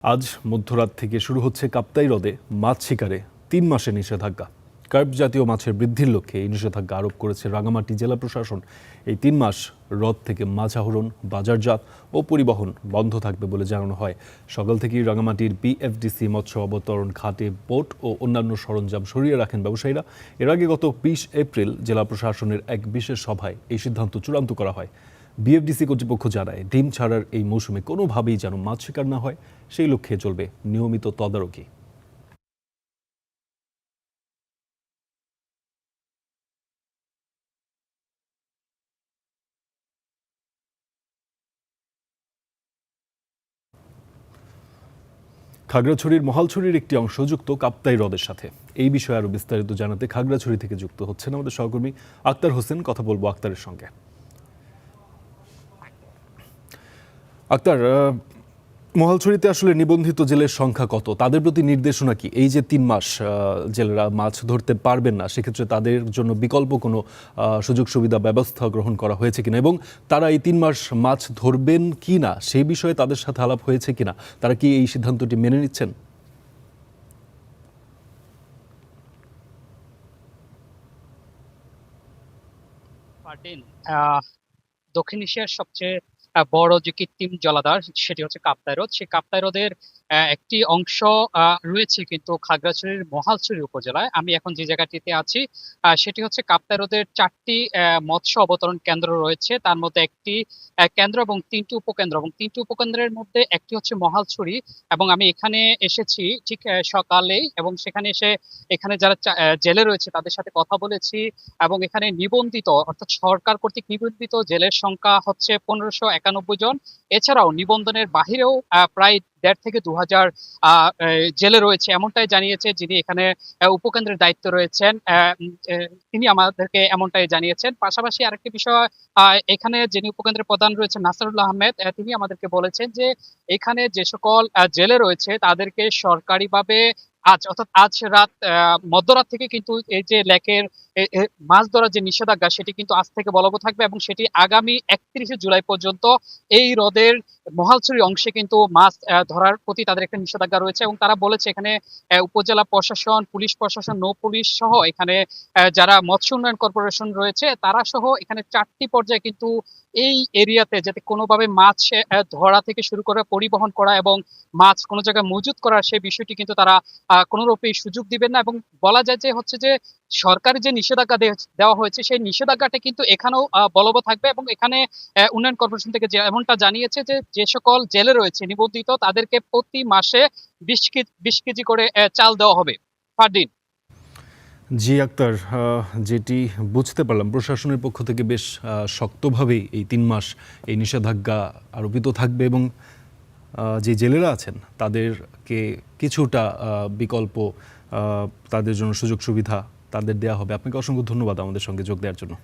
আজ মধ্যরাত থেকে শুরু হচ্ছে কাপ্তাই হ্রদে মাছ শিকারে ৩ মাসের নিষেধাজ্ঞা। কার্প জাতীয় মাছের বৃদ্ধির লক্ষ্যে এই নিষেধাজ্ঞা আরোপ করেছে রাঙামাটি জেলা প্রশাসন। এই ৩ মাস হ্রদ থেকে মাছ আহরণ, বাজারজাত ও পরিবহন বন্ধ থাকবে বলে জানানো হয়। সকাল থেকেই রাঙামাটির বিএফডিসি মৎস্য অবতরণ ঘাটে বোট ও অন্যান্য সরঞ্জাম সরিয়ে রাখেন ব্যবসায়ীরা। এর আগে গত ২০ এপ্রিল জেলা প্রশাসনের এক বিশেষ সভায় এই সিদ্ধান্ত চূড়ান্ত করা হয়। বিএফডিসি কর্তৃপক্ষ জানায়, ডিম ছাড়ার এই মৌসুমে কোনোভাবেই যেন মাছ শিকার না হয়, সেই লক্ষ্যে চলবে নিয়মিত তদারকি। খাগড়াছড়ির মহালছড়ির একটি অংশ যুক্ত কাপ্তাই হ্রদের সাথে। এই বিষয়ে আরো বিস্তারিত জানাতে খাগড়াছড়ি থেকে যুক্ত হচ্ছেন আমাদের সহকর্মী আক্তার হোসেন। কথা বলবো আক্তারের সঙ্গে। আক্তার, মহালছড়িতে আসলে নিবন্ধিত জেলের সংখ্যা কত? তাদের প্রতি নির্দেশনা কি? এই যে ৩ মাস জেলেরা মাছ ধরতে পারবেন না, সেক্ষেত্রে তাদের জন্য বিকল্প কোনো সুযোগ সুবিধা ব্যবস্থা গ্রহণ করা হয়েছে কিনা, এবং তারা এই ৩ মাস মাছ ধরবেন কি না সেই বিষয়ে তাদের সাথে আলাপ হয়েছে কিনা? তারা কি এই সিদ্ধান্তটি মেনে নিচ্ছেন? পার্টিন দক্ষিণ এশিয়ার সবচেয়ে বড় যে কৃত্রিম জলাধার সেটি হচ্ছে কাপ্তাই হ্রদ। সেই কাপ্তাই হ্রদের একটি অংশ রয়েছে কিন্তু খাগড়াছড়ির মহালছড়ি উপজেলায়। আমি এখন যে জায়গাটিতে আছি সেটি হচ্ছে কাপ্তাই হ্রদের ৪টি মৎস্য অবতরণ কেন্দ্র রয়েছে, তার মধ্যে একটি কেন্দ্র এবং ৩টি উপকেন্দ্র, এবং ৩টি উপকেন্দ্রের মধ্যে একটি হচ্ছে মহালছড়ি। এবং আমি এখানে এসেছি ঠিক সকালেই, এবং সেখানে এসে এখানে যারা জেলে রয়েছে তাদের সাথে কথা বলেছি। এবং এখানে নিবন্ধিত, অর্থাৎ সরকার কর্তৃক নিবন্ধিত জেলের সংখ্যা হচ্ছে ১৫৯১ জন। এছাড়াও নিবন্ধনের বাহিরেও প্রায় ১.৫ থেকে ২,০০০ জেলে রয়েছে, এমনটাই জানিয়েছে যিনি এখানে উপকেন্দ্রের দায়িত্ব রয়েছেন। তিনি আমাদেরকে এমনটাই জানিয়েছেন। পাশাপাশি আরেকটি বিষয়, এখানে যিনি উপকেন্দ্রের প্রধান রয়েছেন নাসরুল্লাহ আহমেদ, তিনি আমাদেরকে বলেছেন যে এখানে যে সকল জেলে রয়েছে তাদেরকে সরকারিভাবে আজ, অর্থাৎ আজ রাত মধ্যরাত থেকে কিন্তু এই যে লেকের মাছ ধরার যে নিষেধাজ্ঞা সেটি কিন্তু আজ থেকে বলবৎ থাকবে, এবং সেটি আগামী ৩১শে জুলাই পর্যন্ত এই হ্রদের মহালছড়ি অংশে কিন্তু মাছ ধরার প্রতি তাদের একটা নিষেধাজ্ঞা রয়েছে। এবং তারা বলেছে এখানে উপজেলা প্রশাসন, পুলিশ প্রশাসন, নৌ পুলিশ সহ এখানে যারা মৎস্য উন্নয়ন কর্পোরেশন রয়েছে তারা সহ এখানে ৪টি পর্যায়ে কিন্তু এই এরিয়াতে যাতে কোনোভাবে মাছ ধরা থেকে শুরু করে পরিবহন করা এবং মাছ কোনো জায়গায় মজুত করার সেই বিষয়টি কিন্তু তারা কোনোরূপেই সুযোগ দিবেন না। এবং বলা যায় যে হচ্ছে যে সরকারি যে নিষেধাজ্ঞা দেওয়া হয়েছে সেই নিষেধাজ্ঞাটা কিন্তু এখানেও বলবৎ থাকবে। এবং এখানে উন্নয়ন কর্পোরেশন থেকে এমনটা জানিয়েছে যে যে সকল জেলে রয়েছে নিবন্ধিত তাদেরকে প্রতি মাসে ২০ কেজি করে চাল দেওয়া হবে। ফারদিন। জি আক্তার, যেটি বুঝতে পারলাম প্রশাসনের পক্ষ থেকে বেশ শক্তভাবেই এই ৩ মাস এই নিষেধাজ্ঞা আরোপিত থাকবে, এবং যে জেলেরা আছেন তাদেরকে কিছুটা বিকল্প, তাদের জন্য সুযোগ সুবিধা তাদের দেওয়া হবে। আপনাকে অসংখ্য ধন্যবাদ আমাদের সঙ্গে যোগ দেওয়ার জন্য।